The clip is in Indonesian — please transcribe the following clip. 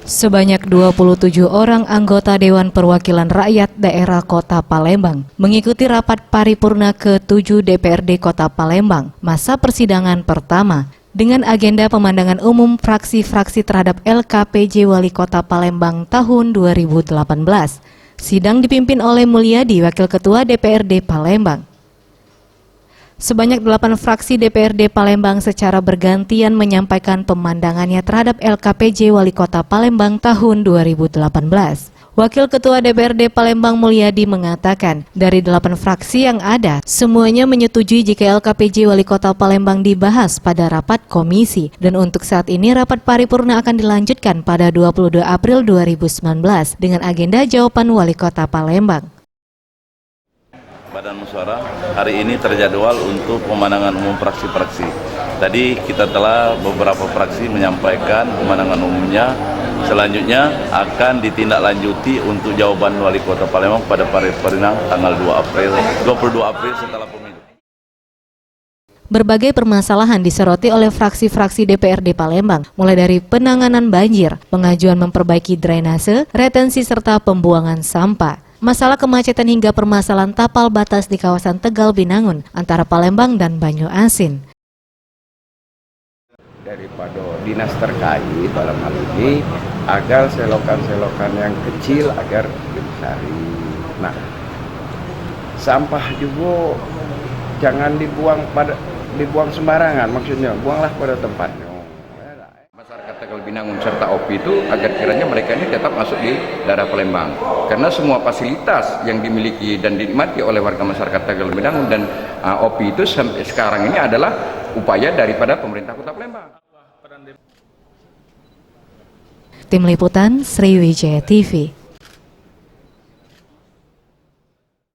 Sebanyak 27 orang anggota Dewan Perwakilan Rakyat Daerah Kota Palembang mengikuti rapat paripurna ke-7 DPRD Kota Palembang masa persidangan pertama dengan agenda pemandangan umum fraksi-fraksi terhadap LKPJ Wali Kota Palembang tahun 2018. Sidang dipimpin oleh Mulyadi, Wakil Ketua DPRD Palembang. Sebanyak 8 fraksi DPRD Palembang secara bergantian menyampaikan pemandangannya terhadap LKPJ Wali Kota Palembang tahun 2018. Wakil Ketua DPRD Palembang Mulyadi mengatakan, dari 8 fraksi yang ada, semuanya menyetujui jika LKPJ Wali Kota Palembang dibahas pada rapat komisi. Dan untuk saat ini rapat paripurna akan dilanjutkan pada 22 April 2019 dengan agenda jawaban Wali Kota Palembang. Badan Musyawarah hari ini terjadwal untuk pemandangan umum fraksi-fraksi. Tadi kita telah beberapa fraksi menyampaikan pemandangan umumnya. Selanjutnya akan ditindaklanjuti untuk jawaban Wali Kota Palembang pada paripurna tanggal 22 April setelah pemilu. Berbagai permasalahan disoroti oleh fraksi-fraksi DPRD Palembang, mulai dari penanganan banjir, pengajuan memperbaiki drainase, retensi serta pembuangan sampah. Masalah kemacetan hingga permasalahan tapal batas di kawasan Tegal Binangun antara Palembang dan Banyu-Asin. Daripada dinas terkait dalam hal ini agar selokan-selokan yang kecil agar dicari. Nah, sampah juga jangan dibuang sembarangan, maksudnya buanglah pada tempatnya. Masyarakat Tegal Binangun serta OPI itu agar kiranya mereka ini tetap masuk di daerah Palembang, karena semua fasilitas yang dimiliki dan dinikmati oleh warga masyarakat Tegal Binangun dan OPI itu sampai sekarang ini adalah upaya daripada pemerintah Kota Palembang. Tim Liputan Sriwijaya TV.